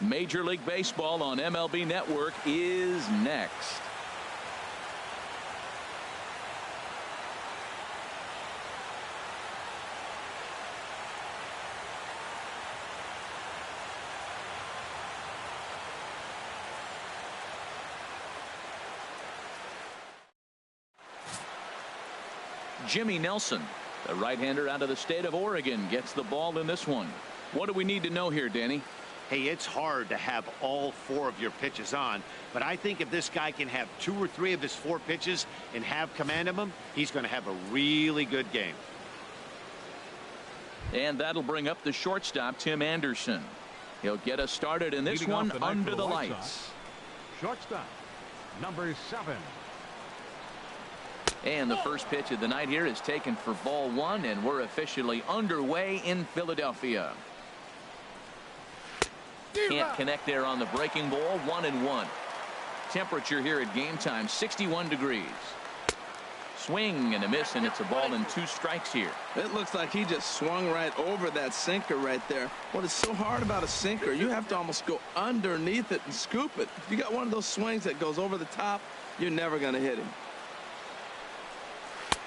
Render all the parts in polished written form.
Major League Baseball on MLB Network is next. Jimmy Nelson, the right-hander out of the state of Oregon, gets the ball in this one. What do we need to know here, Danny? Hey, it's hard to have all 4 of your pitches on, but I think if this guy can have 2 or 3 of his 4 pitches and have command of them, he's going to have a really good game. And that'll bring up the shortstop, Tim Anderson. He'll get us started in this one under the lights. Shortstop, number 7. And the first pitch of the night here is taken for ball 1, and we're officially underway in Philadelphia. Can't connect there on the breaking ball. 1-1. Temperature here at game time 61 degrees. Swing and a miss, and it's a ball and 2 strikes here. It looks like he just swung right over that sinker right there. What is so hard about a sinker, you have to almost go underneath it and scoop it. If you got one of those swings that goes over the top, you're never going to hit him.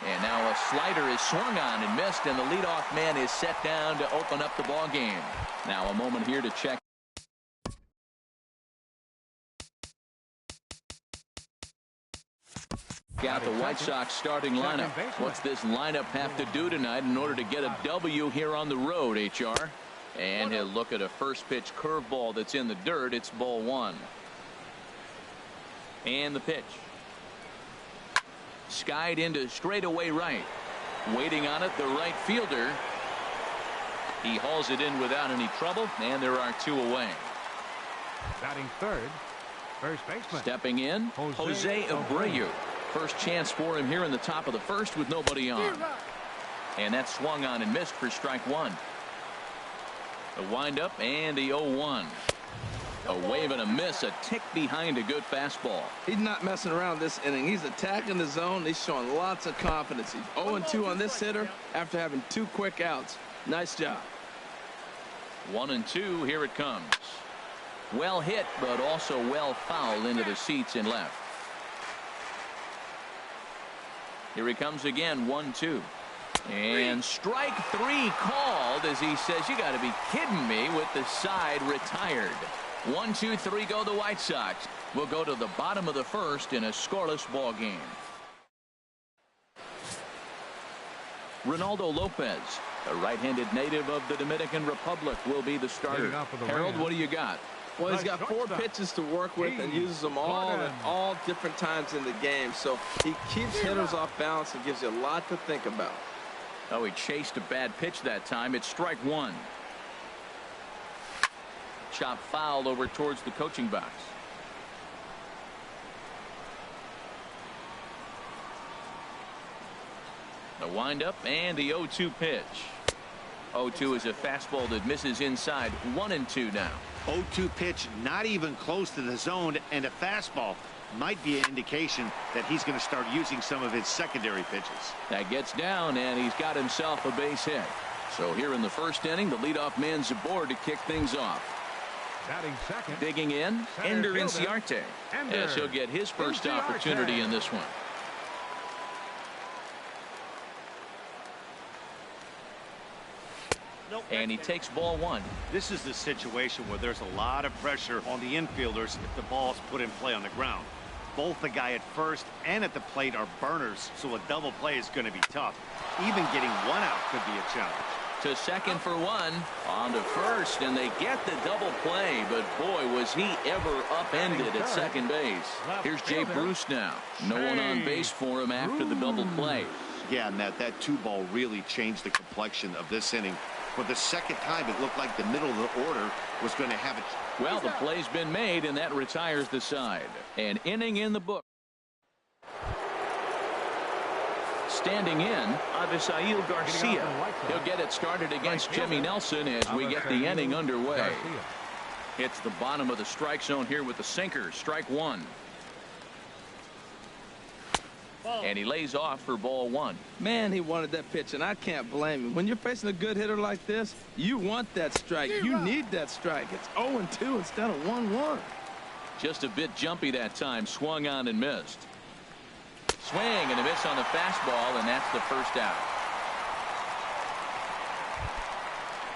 And now a slider is swung on and missed, and the leadoff man is set down to open up the ball game. Now a moment here to check. Got the White Sox starting lineup. What's this lineup have to do tonight in order to get a W here on the road, HR? And he'll look at a first pitch curveball that's in the dirt. It's ball 1. And the pitch. Skied into straightaway right. Waiting on it, the right fielder. He hauls it in without any trouble, and there are 2 away. Batting third, first baseman. Stepping in, Jose Abreu. First chance for him here in the top of the first with nobody on. And that swung on and missed for strike 1. The windup and the 0-1. A wave and a miss, a tick behind a good fastball. He's not messing around this inning. He's attacking the zone. He's showing lots of confidence. He's 0-2 on this hitter after having 2 quick outs. Nice job. 1-2. Here it comes. Well hit, but also well fouled into the seats in left. Here he comes again. 1-2. And strike 3 called as he says, you got to be kidding me, with the side retired. 1, 2, 3 go the White Sox. We'll go to the bottom of the first in a scoreless ball game. Ronaldo Lopez, a right-handed native of the Dominican Republic, will be the starter. Harold, what do you got? Well, he's got 4 pitches to work with and uses them all at all different times in the game. So he keeps hitters off balance and gives you a lot to think about. Oh, he chased a bad pitch that time. It's strike 1. Chop foul over towards the coaching box. The windup and the 0-2 pitch. 0-2 is a fastball that misses inside. 1-2 now. 0-2 pitch, not even close to the zone, and a fastball might be an indication that he's going to start using some of his secondary pitches. That gets down, and he's got himself a base hit. So here in the first inning, the leadoff man's aboard to kick things off. Batting second. Digging in, Ender Inciarte. Yes, he'll get his first opportunity in this one. And he takes ball 1. This is the situation where there's a lot of pressure on the infielders if the ball's put in play on the ground. Both the guy at first and at the plate are burners, so a double play is going to be tough. Even getting 1 out could be a challenge. To second for 1, on to first, and they get the double play, but boy, was he ever upended at second base. Here's Jay Bruce now. No one on base for him after the double play. Yeah, and that 2-ball really changed the complexion of this inning. For the second time, it looked like the middle of the order was going to have it. Well, the play's been made, and that retires the side. An inning in the book. Standing in, Avisail Garcia. He'll get it started against Jimmy Nelson as we get the inning underway. Hits the bottom of the strike zone here with the sinker. Strike 1. And he lays off for ball one. Man, he wanted that pitch, and I can't blame him. When you're facing a good hitter like this, you want that strike. You need that strike. It's 0-2 instead of 1-1. Just a bit jumpy that time. Swung on and missed. Swing and a miss on the fastball, and that's the first out.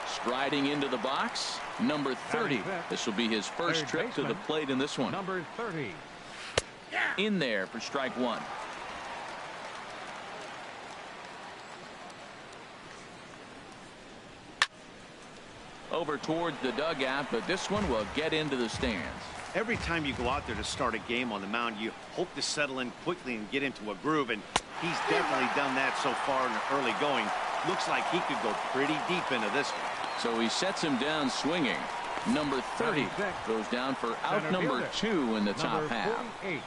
Striding into the box, number 30. This will be his first trip to the plate in this one. Number 30. In there for strike one. Over towards the dugout, but this one will get into the stands. Every time you go out there to start a game on the mound, you hope to settle in quickly and get into a groove, and he's definitely done that so far in the early going. Looks like he could go pretty deep into this one. So he sets him down swinging. Number 30 goes down for out number 2 in the top half. 48.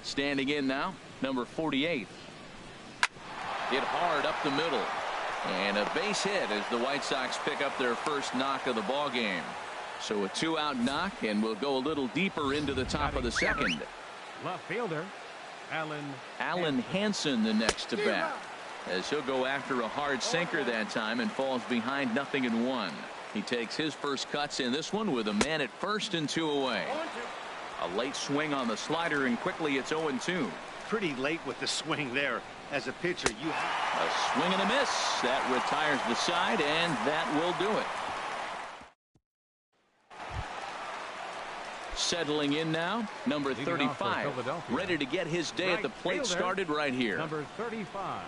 Standing in now, number 48. Hit hard up the middle. And a base hit as the White Sox pick up their first knock of the ball game. So a 2-out knock, and we'll go a little deeper into the top of the second. Left fielder, Alan Hansen the next to bat, as he'll go after a hard sinker that time and falls behind 0-1. He takes his first cuts in this one with a man at first and 2 away. A late swing on the slider, and quickly it's 0-2. Pretty late with the swing there. As a pitcher, you a swing and a miss that retires the side, and that will do it. Settling in now, number 35, ready to get his day at the plate started right here. Number 35.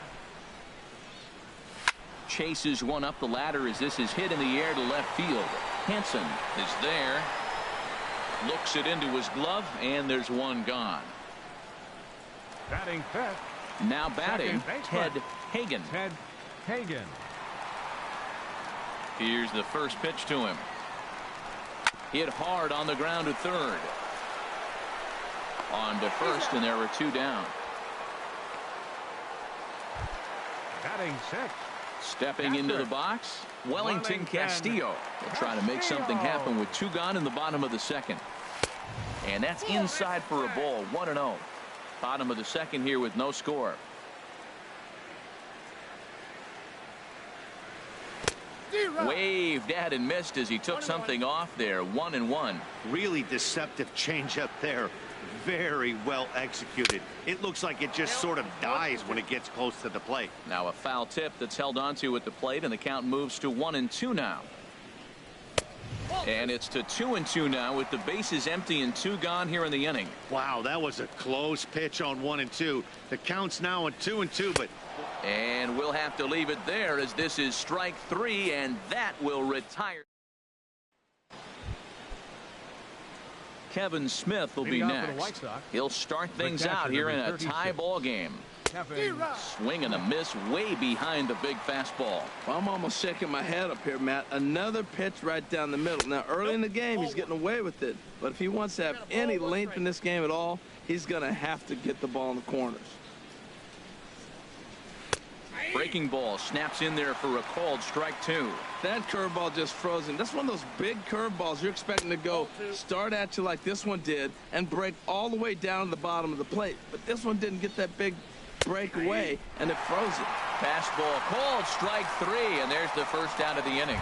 Chases one up the ladder as this is hit in the air to left field. Hansen is there, looks it into his glove, and there's one gone. Batting fifth. Now batting, Ted Hagen. Ted Hagen. Here's the first pitch to him. Hit hard on the ground to third. On to first, and there are 2 down. Batting sixth. Stepping into the box, Wellington Castillo. They'll try to make something happen with 2 gone in the bottom of the second. And that's inside for a ball, 1-0. Bottom of the second here with no score. Waved at and missed as he took something off there. 1-1. really deceptive changeup there. Very well executed. It looks like it just sort of dies when it gets close to the plate. Now a foul tip that's held onto at the plate, and the count moves to 1-2 now. And it's to 2-2 now with the bases empty and 2 gone here in the inning. Wow, that was a close pitch on 1-2. The count's now at 2-2, but and we'll have to leave it there as this is strike 3, and that will retire. Kevin Smith will be next. He'll start things out here in a tie ball game. Swing and a miss way behind the big fastball. Well, I'm almost shaking my head up here, Matt. Another pitch right down the middle. Now, early in the game, he's getting away with it. But if he wants to have any length in this game at all, he's going to have to get the ball in the corners. Breaking ball snaps in there for a called strike 2. That curveball just froze him. That's one of those big curveballs you're expecting to go start at you like this one did and break all the way down to the bottom of the plate. But this one didn't get that big break away, and it froze it. Fastball called strike 3, and there's the first out of the inning.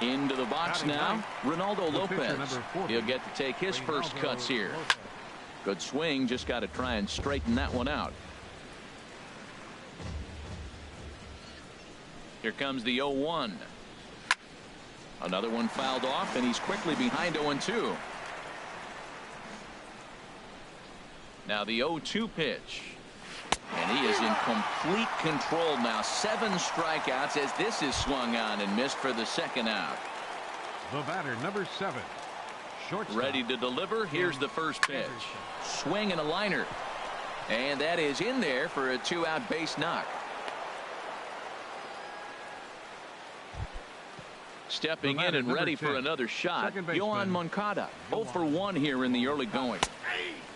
Into the box now, Ronaldo Lopez. He'll get to take his first cuts here. Good swing, just got to try and straighten that one out. Here comes the 0-1. Another one fouled off, and he's quickly behind 0-2. Now the 0-2 pitch. And he is in complete control now. 7 strikeouts as this is swung on and missed for the second out. The batter, number 7. Shortstop. Ready to deliver. Here's the first pitch. Swing and a liner. And that is in there for a 2-out base knock. Stepping in and ready for another shot, Yohan Moncada. 0 for 1 here in the early going.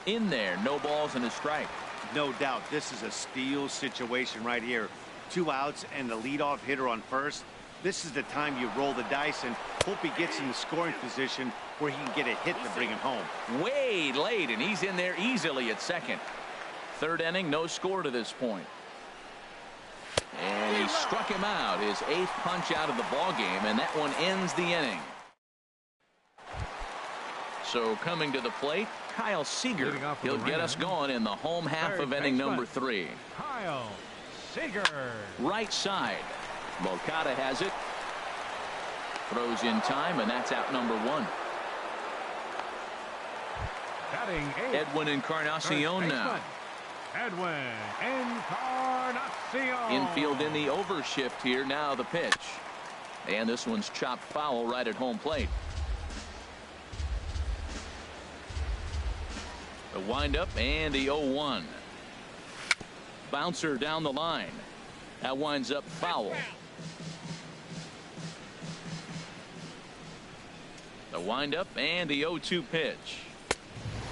In there, no balls and a strike. No doubt this is a steal situation right here. 2 outs and the leadoff hitter on first. This is the time you roll the dice and hope he gets in the scoring position where he can get a hit to bring him home. Way late, and he's in there easily at second. Third inning, no score to this point. And he struck him out, his 8th punch out of the ball game, and that one ends the inning. So coming to the plate, Kyle Seager. He'll get us going in the home half of inning number 3. Kyle Seager. Right side. Moncada has it. Throws in time, and that's out number 1. Batting 8th. Edwin Encarnacion now. Edwin Encarnacion. Infield in the overshift here. Now the pitch. And this one's chopped foul right at home plate. The windup and the 0-1. Bouncer down the line. That winds up foul. The windup and the 0-2 pitch.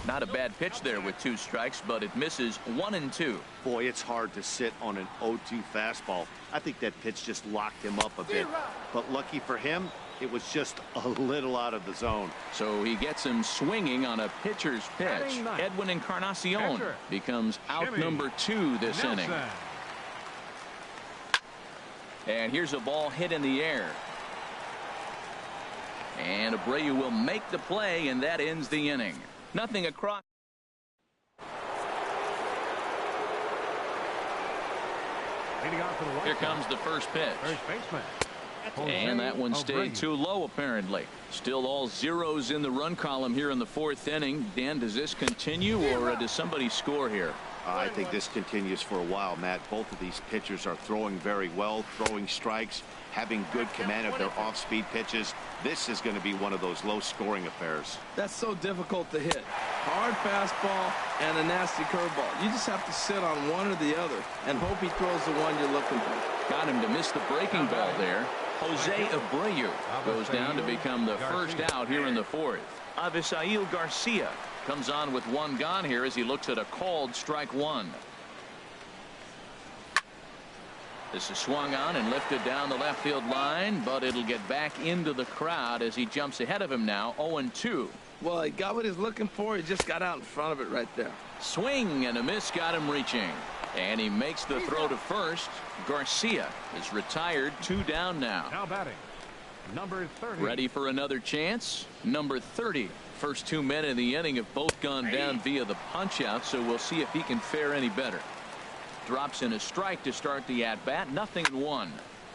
Not a bad pitch there with 2 strikes, but it misses 1-2. Boy, it's hard to sit on an 0-2 fastball. I think that pitch just locked him up a bit. But lucky for him, it was just a little out of the zone. So he gets him swinging on a pitcher's pitch. Edwin Encarnacion becomes out number 2 this inning. And here's a ball hit in the air. And Abreu will make the play, and that ends the inning. Nothing across. Here comes the first pitch. First baseman. And that one stayed too low, apparently. Still all zeros in the run column here in the 4th inning. Dan, does this continue, or does somebody score here? I think this continues for a while, Matt. Both of these pitchers are throwing very well, throwing strikes, having good command of their off-speed pitches. This is going to be one of those low-scoring affairs. That's so difficult to hit. Hard fastball and a nasty curveball. You just have to sit on one or the other and hope he throws the one you're looking for. Got him to miss the breaking ball there. Jose Abreu goes down to become the first out here in the 4th. Avisail Garcia comes on with 1 gone here as he looks at a called strike 1. This is swung on and lifted down the left field line, but it'll get back into the crowd as he jumps ahead of him now. 0-2. Well, he got what he's looking for. He just got out in front of it right there. Swing and a miss got him reaching. And he makes the throw to first. Garcia is retired. 2 down now. Now batting, number 30. Ready for another chance. Number 30. First 2 men in the inning have both gone down via the punch out, so we'll see if he can fare any better. Drops in a strike to start the at-bat. 0-1.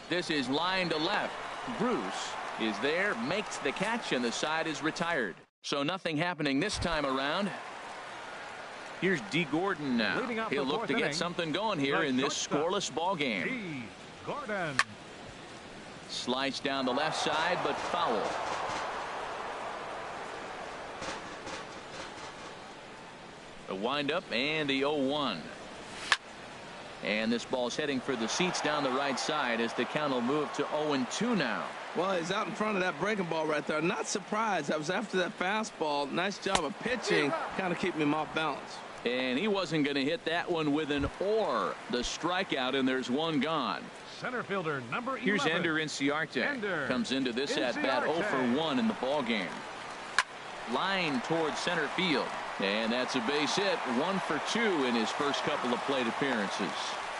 This is line to left. Bruce is there, makes the catch, and the side is retired. So nothing happening this time around. Here's D. Gordon now. He'll look to get something going here in this scoreless ball game. D. Gordon. Slice down the left side, but foul. The windup and the 0-1. And this ball's heading for the seats down the right side as the count will move to 0-2 now. Well, he's out in front of that breaking ball right there. Not surprised. I was after that fastball. Nice job of pitching, kind of keeping him off balance. And he wasn't going to hit that one with an or. The strikeout, and there's 1 gone. Center fielder number 11. Here's Ender Inciarte. Comes into this at-bat 0 for 1 in the ball game. Line towards center field. And that's a base hit. 1 for 2 in his first couple of plate appearances.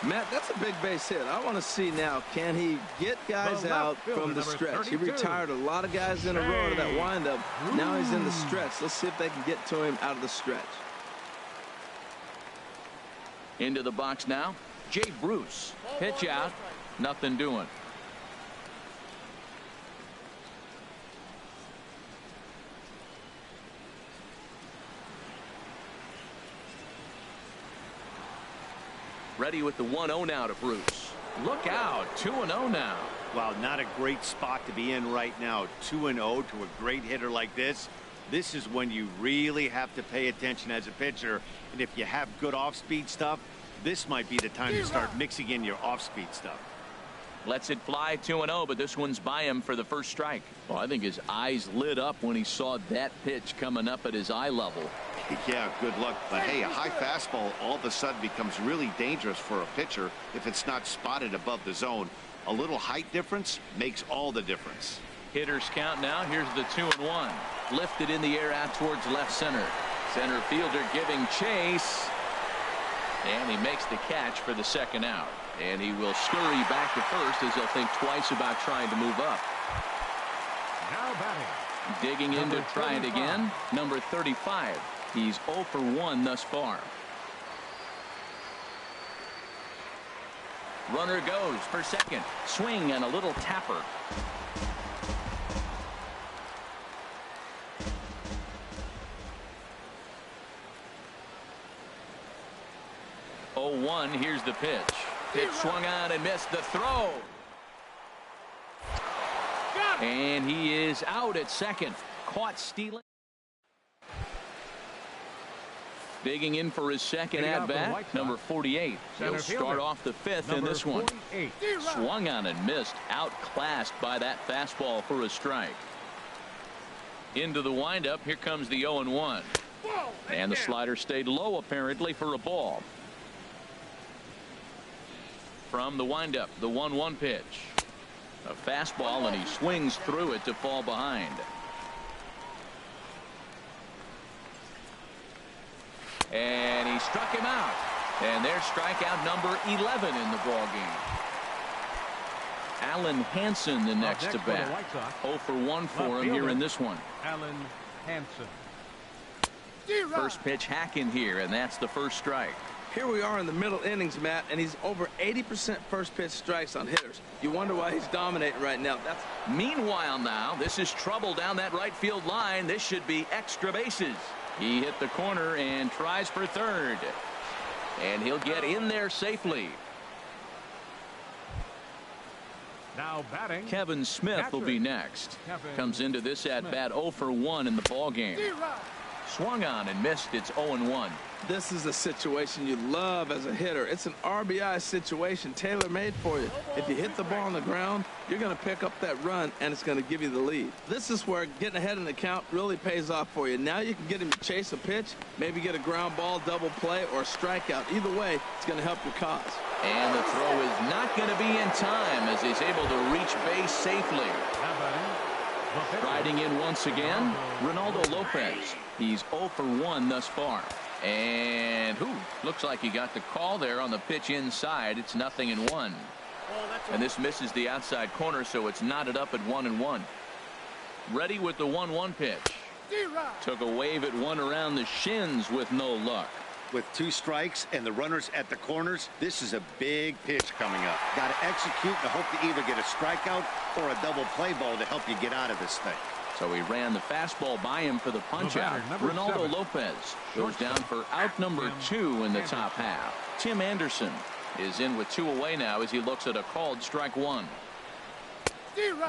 Matt, that's a big base hit. I want to see now, can he get guys out from the stretch? He retired a lot of guys in a row to that windup. Now he's in the stretch. Let's see if they can get to him out of the stretch. Into the box now. Jay Bruce. Pitch out. Nothing doing. Ready with the 1-0 now to Bruce. Look out. 2-0 now. Wow, not a great spot to be in right now. 2-0 to a great hitter like this. This is when you really have to pay attention as a pitcher. And if you have good off-speed stuff, this might be the time to start mixing in your off-speed stuff. Lets it fly 2-0, but this one's by him for the first strike. Well, I think his eyes lit up when he saw that pitch coming up at his eye level. Yeah, good luck. But hey, a high fastball all of a sudden becomes really dangerous for a pitcher if it's not spotted above the zone. A little height difference makes all the difference. Hitters count now. Here's the 2-1. Lifted in the air out towards left center. Center fielder giving chase. And he makes the catch for the second out. And he will scurry back to first as he'll think twice about trying to move up. Now batting. Digging in to try it again. Number 35. He's 0 for 1 thus far. Runner goes for second. Swing and a little tapper. Here's the pitch. Pitch swung on and missed the throw. And he is out at second. Caught stealing. Digging in for his second at bat, number 48. He'll start off the fifth in this one. Swung on and missed. Outclassed by that fastball for a strike. Into the windup. Here comes the 0-1. And the slider stayed low apparently for a ball. From the windup, the 1-1 pitch. A fastball, and he swings through it to fall behind. And he struck him out. And there's strikeout number 11 in the ball game. Alan Hansen the next to bat. 0 for 1 for him here in this one. Alan Hansen. First pitch hack in here, and that's the first strike. Here we are in the middle innings, Matt, and he's over 80% first pitch strikes on hitters. You wonder why he's dominating right now. Meanwhile now, this is trouble down that right field line. This should be extra bases. He hit the corner and tries for third. And he'll get in there safely. Now batting. Kevin Smith will be next. Comes into this at bat 0 for 1 in the ball game. Swung on and missed. It's 0-1. This is a situation you love as a hitter. It's an RBI situation tailor-made for you. If you hit the ball on the ground, you're going to pick up that run, and it's going to give you the lead. This is where getting ahead in the count really pays off for you. Now you can get him to chase a pitch, maybe get a ground ball, double play, or a strikeout. Either way, it's going to help your cause. And the throw is not going to be in time as he's able to reach base safely. Riding in once again, Ronaldo Lopez. He's 0 for 1 thus far. And looks like he got the call there on the pitch inside. It's 0-1. And this misses the outside corner, so it's knotted up at 1-1. Ready with the 1-1 pitch. Took a wave at one around the shins with no luck. With 2 strikes and the runners at the corners, this is a big pitch coming up. Got to execute and hope to either get a strikeout or a double play ball to help you get out of this thing. So he ran the fastball by him for the punch out. Ronaldo Lopez goes down for out number 2 in the top half. Tim Anderson is in with 2 away now as he looks at a called strike 1.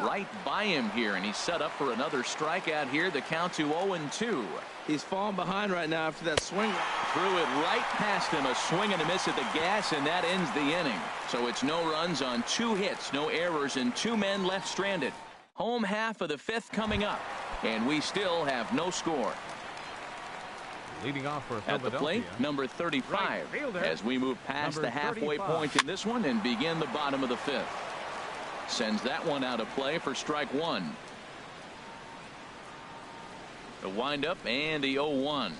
Right by him here, and he's set up for another strikeout here. The count to 0-2. He's falling behind right now after that swing. Threw it right past him. A swing and a miss at the gas, and that ends the inning. So it's no runs on 2 hits, no errors, and 2 men left stranded. Home half of the 5th coming up, and we still have no score. Leading off for at the plate, number 35, as we move past the halfway point in this one and begin the bottom of the 5th. Sends that one out of play for strike 1. The windup and the 0-1.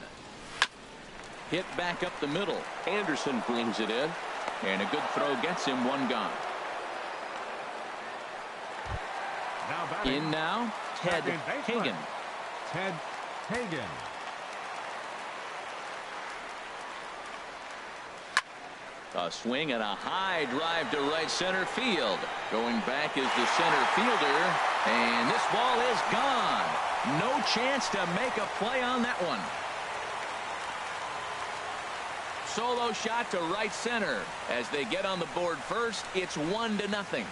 Hit back up the middle. Anderson brings it in, and a good throw gets him 1 gone. In now, Ted Hagen. Ted Hagen. A swing and a high drive to right center field. Going back is the center fielder, and this ball is gone. No chance to make a play on that one. Solo shot to right center. As they get on the board first, it's 1-0.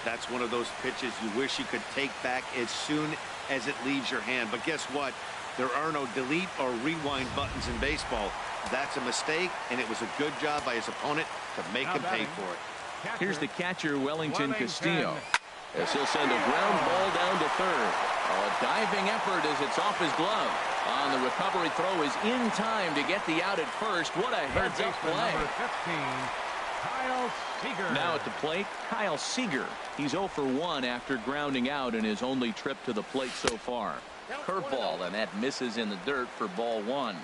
That's one of those pitches you wish you could take back as soon as it leaves your hand. But guess what? There are no delete or rewind buttons in baseball. That's a mistake, and it was a good job by his opponent to make him pay for it. Here's the catcher, Wellington Castillo, as he'll send a ground ball down to third. A diving effort as it's off his glove. On the recovery throw is in time to get the out at first. What a heads-up play. Kyle Seager. Now at the plate, Kyle Seager. He's 0 for 1 after grounding out in his only trip to the plate so far. Curveball, and that misses in the dirt for ball 1.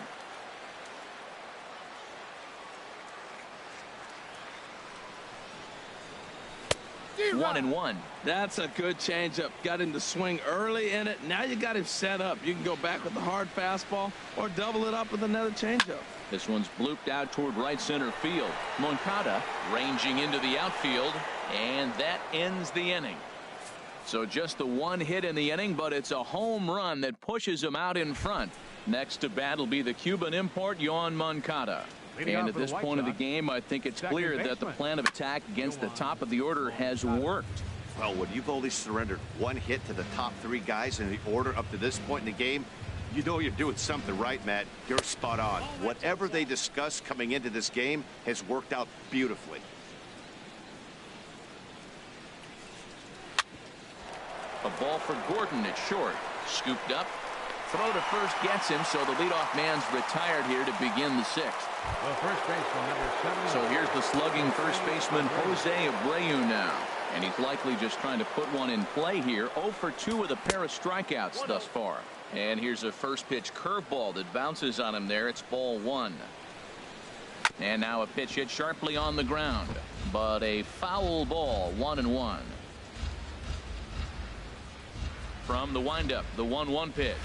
1-1. That's a good changeup. Got him to swing early in it. Now you got him set up. You can go back with the hard fastball or double it up with another changeup. This one's blooped out toward right center field. Moncada ranging into the outfield, and that ends the inning. So just the one hit in the inning, but it's a home run that pushes him out in front. Next to bat will be the Cuban import, Yoan Moncada. And at this point of the game, I think it's clear that the plan of attack against the top of the order has worked. Well, when you've only surrendered one hit to the top 3 guys in the order up to this point in the game, you know you're doing something right, Matt. You're spot on. Whatever they discussed coming into this game has worked out beautifully. A ball for Gordon at short. Scooped up. Throw to first gets him, so the leadoff man's retired here to begin the 6th. The first baseman, number 7. So here's the slugging first baseman, Jose Abreu now. And he's likely just trying to put one in play here. 0 for 2 with a pair of strikeouts thus far. And here's a first pitch curveball that bounces on him there. It's ball 1. And now a pitch hit sharply on the ground. But a foul ball, 1-1. From the windup, the 1-1 pitch.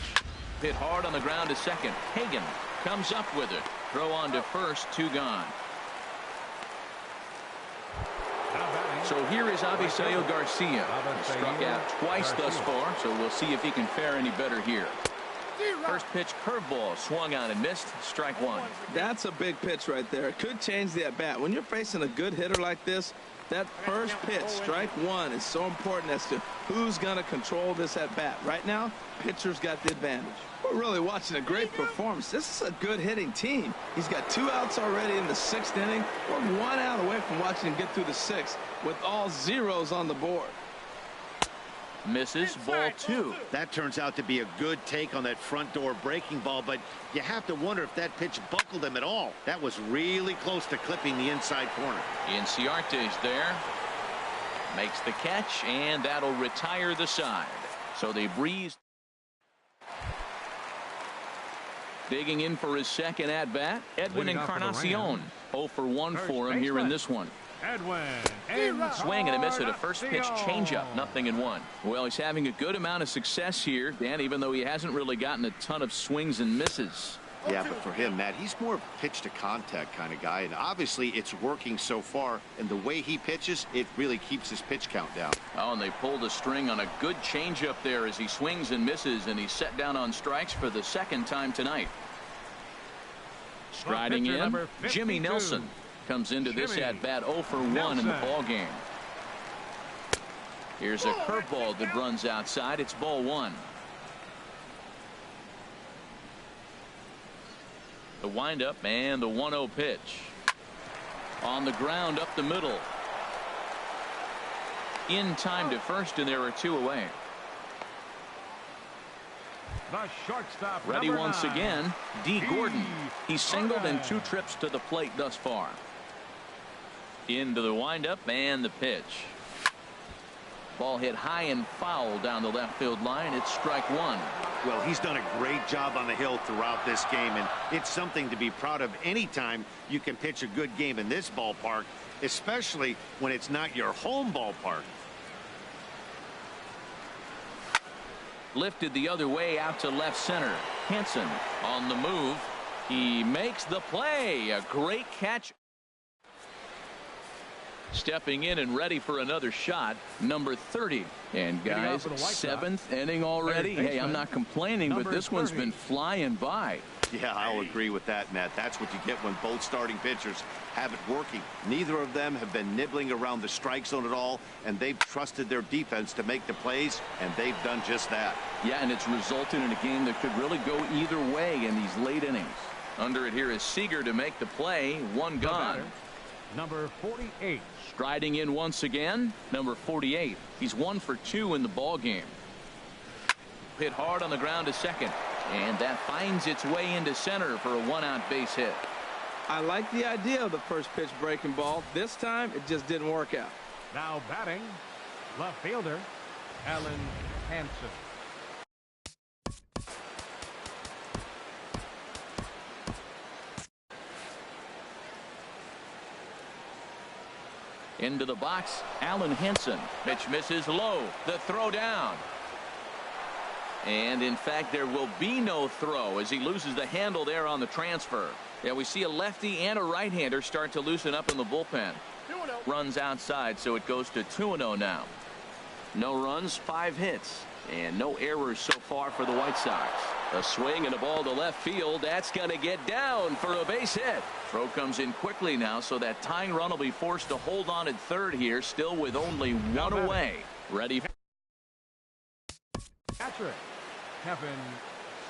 Hit hard on the ground to second. Hagan comes up with it. Throw on to first, 2 gone. So here is Avisail Garcia. He struck out twice thus far, so we'll see if he can fare any better here. First pitch curveball swung on and missed. Strike 1. That's a big pitch right there. It could change the at bat. When you're facing a good hitter like this, that first pitch, strike 1, is so important as to who's going to control this at bat. Right now, pitcher's got the advantage. We're really watching a great performance. This is a good hitting team. He's got 2 outs already in the 6th inning. We're 1 out away from watching him get through the 6th with all zeros on the board. Misses, ball 2. That turns out to be a good take on that front door breaking ball, but you have to wonder if that pitch buckled him at all. That was really close to clipping the inside corner. Inciarte's there. Makes the catch, and that'll retire the side. So they breeze. Digging in for his second at bat, Edwin Encarnacion. 0 for 1 for him here in this one. Edwin. Swing and a miss at a first pitch changeup. 0-1. Well, he's having a good amount of success here, Dan, even though he hasn't really gotten a ton of swings and misses. Yeah, but for him, Matt, he's more of a pitch to contact kind of guy, and obviously it's working so far, and the way he pitches, it really keeps his pitch count down. Oh, and they pulled a string on a good changeup there as he swings and misses, and he's set down on strikes for the 2nd time tonight. Striding in, Jimmy Nelson comes into this at bat 0 for 1 in the ball game. Here's a curveball that runs outside. It's ball 1. The windup and the 1-0 pitch. On the ground up the middle. In time to first, and there are 2 away. The shortstop, ready once again, D. Gordon. He's singled in 2 trips to the plate thus far. Into the windup and the pitch. Ball hit high and foul down the left field line. It's strike 1. Well, he's done a great job on the hill throughout this game, and it's something to be proud of anytime you can pitch a good game in this ballpark, especially when it's not your home ballpark. Lifted the other way out to left center. Hansen on the move. He makes the play. A great catch. Stepping in and ready for another shot, number 30. And guys, 7th inning already. Hey, I'm not complaining, but this one's been flying by. Yeah, I'll agree with that, Matt. That's what you get when both starting pitchers have it working. Neither of them have been nibbling around the strike zone at all, and they've trusted their defense to make the plays, and they've done just that. Yeah, and it's resulted in a game that could really go either way in these late innings. Under it here is Seager to make the play. 1 gone. Number 48. Striding in once again, number 48. He's 1 for 2 in the ball game. Hit hard on the ground to second, and that finds its way into center for a 1-out base hit. I like the idea of the first pitch breaking ball. This time, it just didn't work out. Now batting, left fielder, Alan Hansen. Into the box, Alan Henson. Pitch misses low. The throw down. And in fact, there will be no throw as he loses the handle there on the transfer. Yeah, we see a lefty and a right-hander start to loosen up in the bullpen. Runs outside, so it goes to 2-0 now. No runs, 5 hits, and no errors so far for the White Sox. A swing and a ball to left field. That's going to get down for a base hit. Throw comes in quickly now, so that tying run will be forced to hold on at third here, still with only one away. Ready. Catcher, Kevin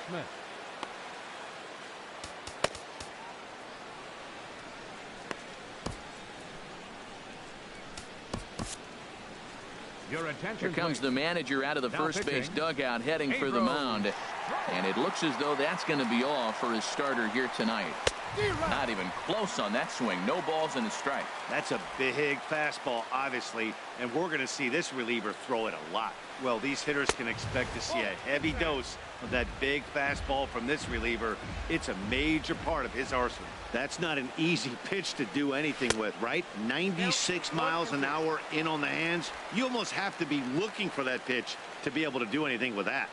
Smith. Your attention, Here comes please. the manager out of the Now first pitching, base dugout heading for the Pedro. mound. And it looks as though that's going to be all for his starter here tonight. Not even close on that swing. No balls and a strike. That's a big fastball, obviously, and we're going to see this reliever throw it a lot. Well, these hitters can expect to see a heavy dose of that big fastball from this reliever. It's a major part of his arsenal. That's not an easy pitch to do anything with, right? 96 miles an hour in on the hands. You almost have to be looking for that pitch to be able to do anything with that.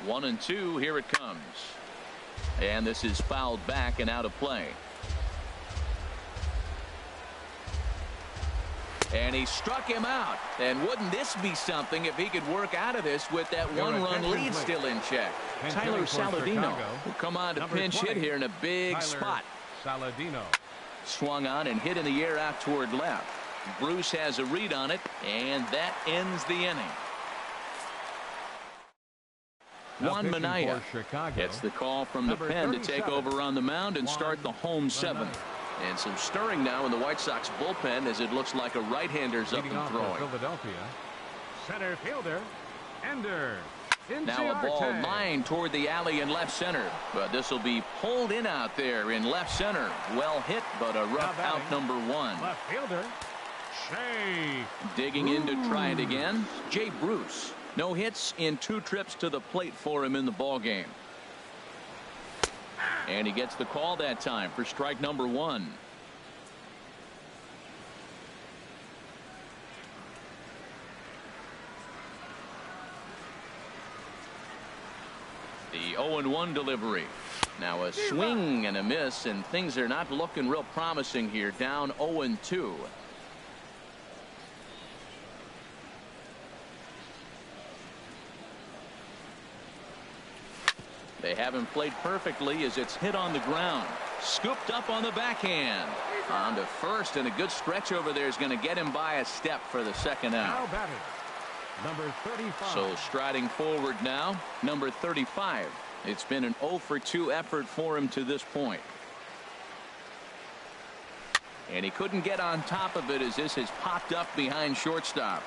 1-2. Here it comes. And this is fouled back and out of play. And he struck him out. And wouldn't this be something if he could work out of this with that one-run lead still in check? Tyler Saladino will come on to pinch hit here in a big spot. Saladino. Swung on and hit in the air out toward left. Bruce has a read on it, and that ends the inning. Juan Minaya gets the call from the pen to take over on the mound and start the home seventh. And some stirring now in the White Sox bullpen as it looks like a right-hander's up and throwing. Philadelphia, center fielder, Ender. Now a ball lined toward the alley in left center. But this will be pulled in out there in left center. Well hit, but a rough out number one. Left fielder, Shea. Digging in to try it again, Jay Bruce. No hits in 2 trips to the plate for him in the ball game. And he gets the call that time for strike number 1. The 0-1 delivery. Now a swing and a miss, and things are not looking real promising here. Down 0-2. They haven't played perfectly as it's hit on the ground. Scooped up on the backhand. On to first, and a good stretch over there is going to get him by a step for the second out. Now batting, number 35. So striding forward now, number 35. It's been an 0-for-2 effort for him to this point. And he couldn't get on top of it as this has popped up behind shortstop.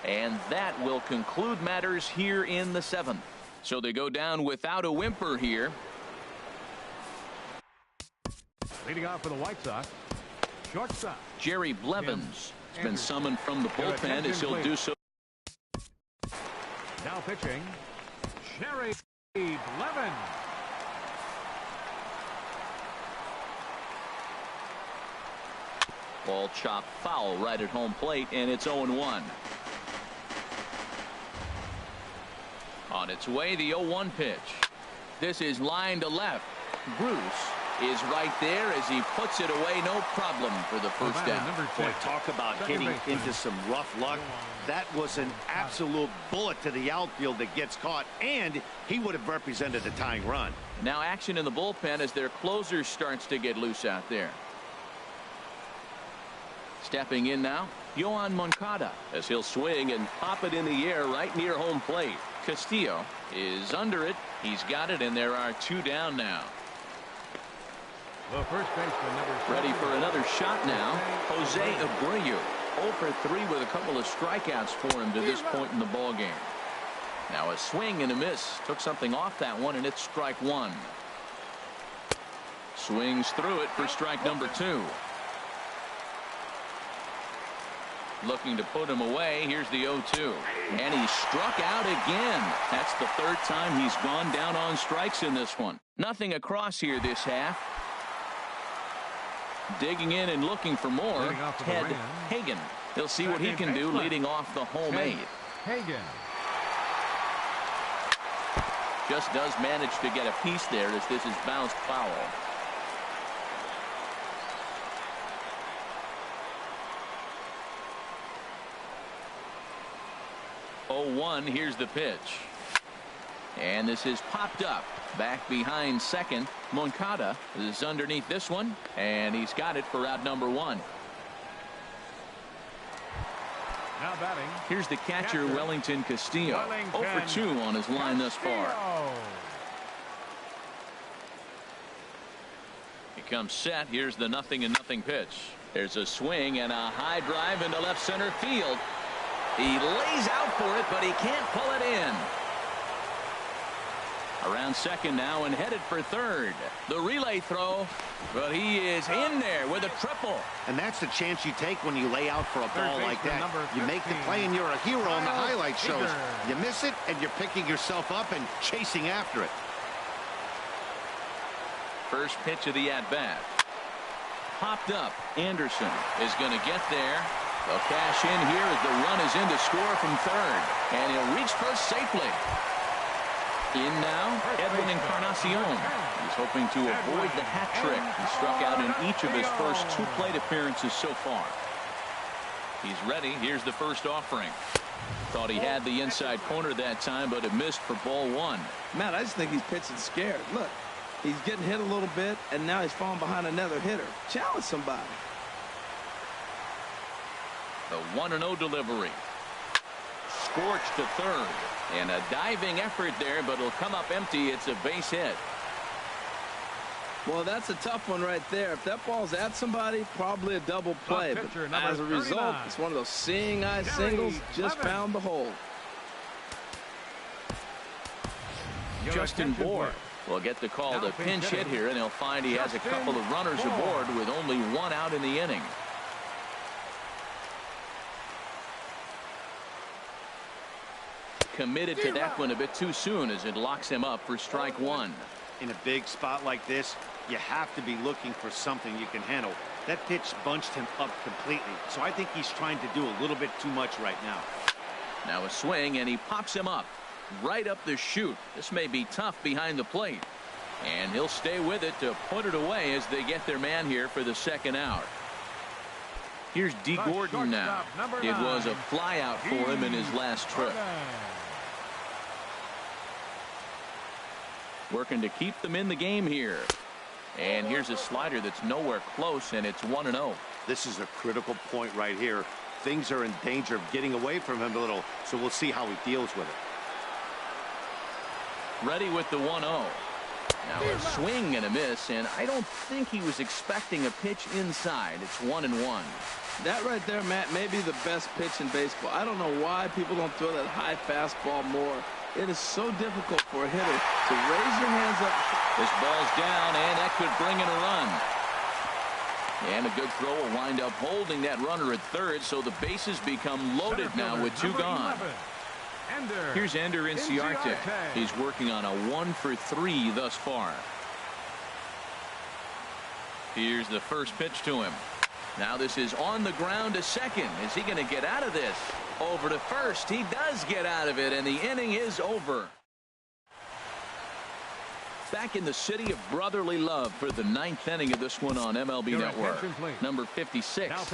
And that will conclude matters here in the 7th. So they go down without a whimper here. Leading off for the White Sox, shortstop Jerry Blevins has been summoned from the bullpen as he'll do so. Now pitching, Jerry Blevins. Ball chopped foul right at home plate, and it's 0-1. On its way, the 0-1 pitch. This is line to left. Bruce is right there as he puts it away, no problem for the first down. Boy, talk about getting into some rough luck. That was an absolute bullet to the outfield that gets caught, and he would have represented the tying run. Now action in the bullpen as their closer starts to get loose out there. Stepping in now, Yohan Moncada, as he'll swing and pop it in the air right near home plate. Castillo is under it. He's got it, and there are 2 down now. The first baseman, number 7. Ready for another shot now. Jose Abreu, 0-for-3 with a couple of strikeouts for him to this point in the ball game. Now a swing and a miss. Took something off that one, and it's strike 1. Swings through it for strike number 2. Looking to put him away. Here's the 0-2. And he struck out again. That's the 3rd time he's gone down on strikes in this one. Nothing across here this half. Digging in and looking for more, Ted Hagen. He'll see what he can do leading off the home 8. Hagen. Just does manage to get a piece there as this is bounced foul. 0-1. Here's the pitch. And this is popped up. Back behind second. Moncada is underneath this one. And he's got it for out number 1. Now batting. Here's the catcher, Wellington Castillo. 0 for 2 on his line thus far. He comes set. Here's the 0-0 pitch. There's a swing and a high drive into left center field. He lays out for it, but he can't pull it in. Around second now and headed for third. The relay throw, but he is in there with a triple. And that's the chance you take when you lay out for a ball like that. You make the play and you're a hero on the highlight shows. You miss it and you're picking yourself up and chasing after it. First pitch of the at-bat. Popped up. Anderson is going to get there. They'll cash in here as the run is in to score from third. And he'll reach first safely. In now, Edwin Encarnacion. He's hoping to avoid the hat trick. He struck out in each of his first 2 plate appearances so far. He's ready. Here's the first offering. Thought he had the inside corner that time, but it missed for ball 1. Matt, I just think he's pitching scared. Look, he's getting hit a little bit, and now he's falling behind another hitter. Challenge somebody. The 1-0 delivery. Scorched to third. And a diving effort there, but it'll come up empty. It's a base hit. Well, that's a tough one right there. If that ball's at somebody, probably a double play. But as a result, it's one of those seeing eye singles. Just found the hole. Justin Bohr will get the call to pinch hit here, and he'll find he has a couple of runners aboard with only 1 out in the inning. Committed to that one a bit too soon as it locks him up for strike 1. In a big spot like this, you have to be looking for something you can handle. That pitch bunched him up completely, so I think he's trying to do a little bit too much right now. Now a swing, and he pops him up right up the chute. This may be tough behind the plate, and he'll stay with it to put it away as they get their man here for the second out. Here's D. Gordon now. It was a fly out for him in his last trip. Working to keep them in the game here. And here's a slider that's nowhere close, and it's 1-0. This is a critical point right here. Things are in danger of getting away from him a little, so we'll see how he deals with it. Ready with the 1-0. Now a swing and a miss, and I don't think he was expecting a pitch inside. It's 1-1. That right there, Matt, may be the best pitch in baseball. I don't know why people don't throw that high fastball more. It is so difficult for a hitter to raise your hands up. This ball's down, and that could bring in a run. And a good throw will wind up holding that runner at third, so the bases become loaded now with 2 gone. Here's Ender Inciarte. He's working on a 1 for 3 thus far. Here's the first pitch to him. Now this is on the ground to second. Is he going to get out of this? Over to first. He does get out of it, and the inning is over. Back in the city of brotherly love for the 9th inning of this one on MLB Network. Number 56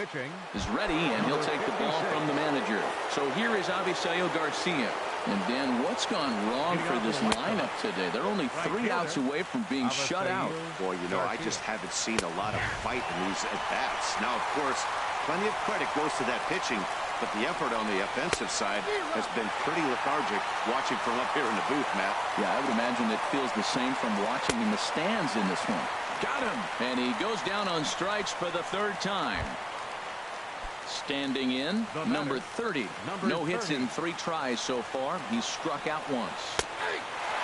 is ready, and he'll take the ball from the manager. So here is Avisail Garcia. And Dan, what's gone wrong for this lineup today? They're only 3 outs away from being shut out. Boy, you know, I just haven't seen a lot of fight in these at-bats. Now, of course, plenty of credit goes to that pitching, but the effort on the offensive side has been pretty lethargic watching from up here in the booth, Matt. Yeah, I would imagine it feels the same from watching in the stands in this one. Got him! And he goes down on strikes for the 3rd time. Standing in, number 30. No hits in 3 tries so far. He's struck out once.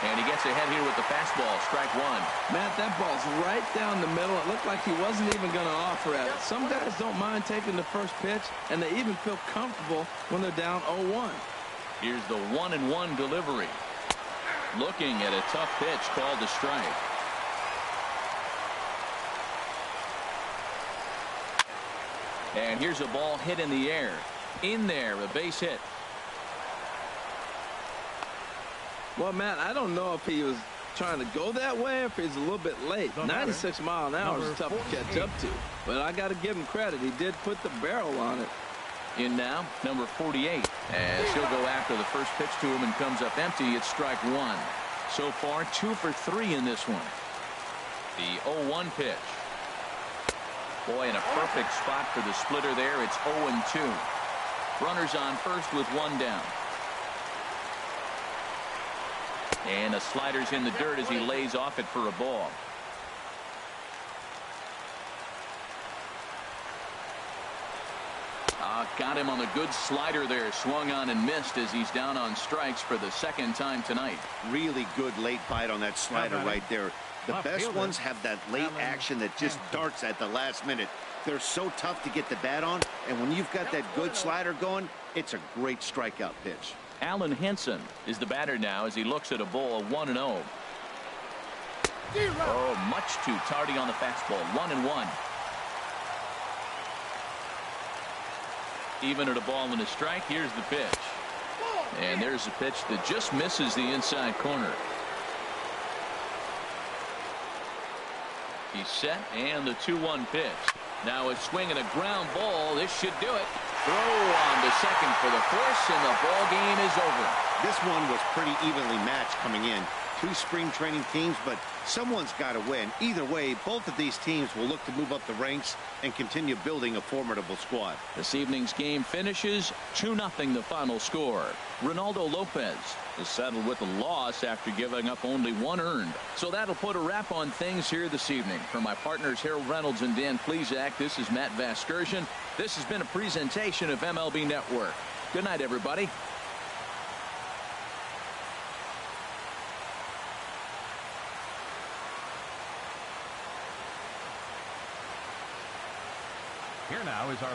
And he gets ahead here with the fastball. Strike one. Matt, that ball's right down the middle. It looked like he wasn't even going to offer at it. Some guys don't mind taking the first pitch, and they even feel comfortable when they're down 0-1. Here's the 1-1 delivery. Looking at a tough pitch called a strike. And here's a ball hit in the air. In there, a base hit. Well, Matt, I don't know if he was trying to go that way or if he's a little bit late. 96 miles an hour is tough to catch up to. But I got to give him credit. He did put the barrel on it. In now, number 48. As he'll go after the first pitch to him and comes up empty, it's strike one. So far, 2 for 3 in this one. The 0-1 pitch. Boy, in a perfect spot for the splitter there. It's 0-2. Runners on first with one down. And a slider's in the dirt as he lays off it for a ball. Got him on the good slider there. Swung on and missed as he's down on strikes for the second time tonight. Really good late bite on that slider right there. The best ones have that late action that just darts at the last minute. They're so tough to get the bat on, and when you've got that good slider going, it's a great strikeout pitch. Alan Henson is the batter now as he looks at a ball 1-0. Oh, much too tardy on the fastball. 1-1. Even at a ball and a strike. Here's the pitch. And there's a pitch that just misses the inside corner. He's set, and the 2-1 pitch. Now a swing and a ground ball. This should do it. Throw on to second for the force, and the ball game is over. This one was pretty evenly matched coming in. 2 spring training teams, but someone's got to win. Either way, both of these teams will look to move up the ranks and continue building a formidable squad. This evening's game finishes 2-0 the final score. Ronaldo Lopez is saddled with a loss after giving up only 1 earned. So that'll put a wrap on things here this evening. For my partners Harold Reynolds and Dan Plesac, this is Matt Vasgersian. This has been a presentation of MLB Network. Good night, everybody. Here now is our